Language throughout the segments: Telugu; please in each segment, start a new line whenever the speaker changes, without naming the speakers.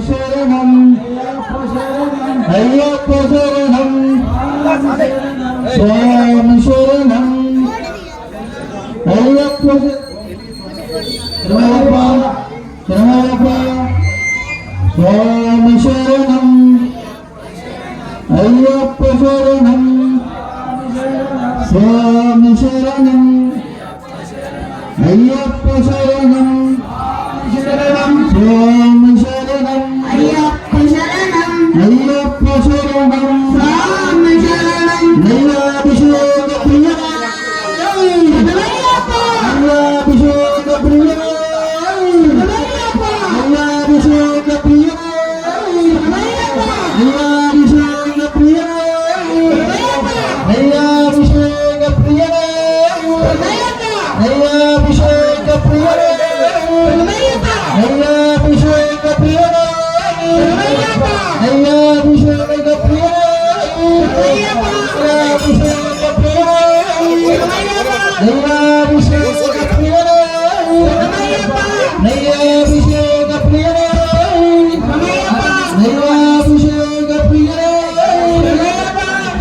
శరణం అయ్యప్ప శరణం స్వామి శరణం అయ్యప్ప శరణయ్యప్ప స్వామి శరణం అయ్యప్ప శరణం స్వామి శరణం అయ్యప్ప శరణం స్వామి శరణం అయ్యప్ప శరణం అయ్యప్ప శరణం స్వామి శరణం నైలాభిషేక ప్రియ నైలాభిషేక ప్రియ నైలాభిషేక ప్రియ నైలాభిషేక ప్రియ నైలాభిషేక ప్రియ నైలాభిషేక ప్రియ నైలాభిషేక ప్రియ నైలాభిషేక ప్రియ నైలాభిషేక ప్రియ నైలాభిషేక ప్రియ నైలాభిషేక ప్రియ నైలాభిషేక ప్రియ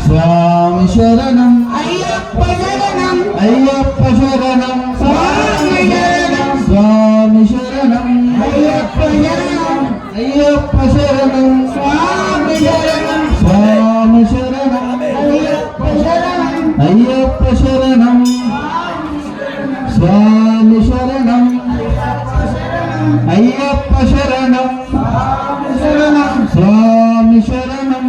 స్వామి శరణం అయ్యప్ప శరణం అయ్యప్ప శరణం స్వామి శరణం స్వామి శరణం అయ్యప్ప శరణం అయ్యప్ప శరణం స్వామి శరణం స్వామి శరణం అయ్యప్ప శరణం అయ్యప్ప శరణం స్వామి శరణం అయ్యప్ప శరణం స్వామి శరణం అయ్యప్ప శరణం స్వామి శరణం స్వామి శరణం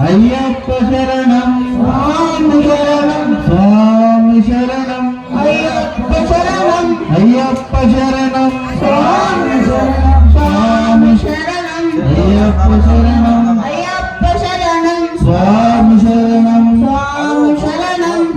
అయ్యప్ప శరణం అయ్యప్ప శరణం స్వామి శరణం అయ్యప్ప శరణం అయ్యప్ప శరణం స్వామి శరణం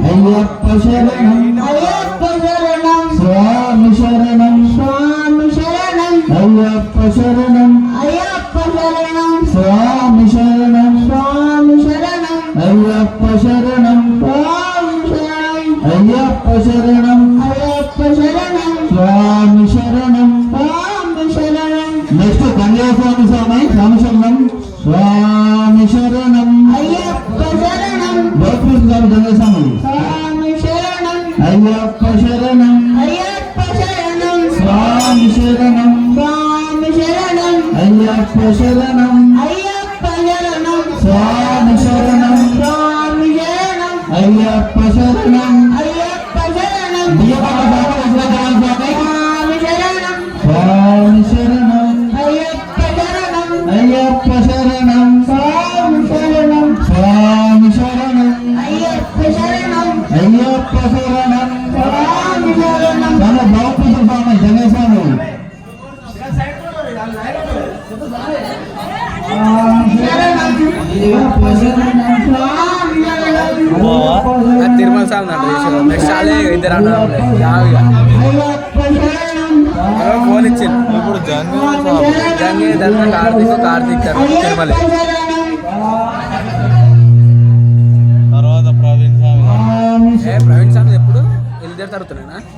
అయ్యప్ప శరణం అయ్యప్ప శరణం స్వామి శరణం స్వామి శరణం అయ్యప్ప శరణం అయ్యప్ప శరణం స్వామి శరణం స్వామి శరణం అయ్యప్ప శరణం స్వామి శరణం అయ్యప్ప శరణం అయ్యప్ప శరణం స్వామి శరణం స్వామి శరణం నెక్స్ట్ గంగాస్వామి స్వామి స్వామి శరణం స్వామి శరణం అయ్యప్ప శరణం భక్తులు స్వామి గంగాస్వామి స్వామి శరణం అయ్యప్ప శరణం అయ్యప్ప శరణం స్వామి శరణం స్వామి శరణం అయ్యప్ప శరణం అయ్యప్ప శరణం స్వామి శరణం స్వామి శరణం అయ్యప్ప శరణం అయ్యప్ప శరణం స్వామి శరణం స్వామి శరణం అయ్యప్ప శరణం అయ్యప్ప శరణం స్వామి శరణం స్వామి శరణం అయ్యప్ప శరణం అయ్యప్ప శరణం స్వామి శరణం మన బాపుసు స్వామి జగస్వామి
తిరుమల సార్ నెక్స్ట్ చాలే ఇద్దరు అన్నారు ఫోన్ ఇచ్చింది ఇప్పుడు జంగే కార్తీక్ తిరుమల తర్వాత ప్రవీణ్ స్వామి ఎప్పుడు వెళ్ళి తరుగుతున్నానా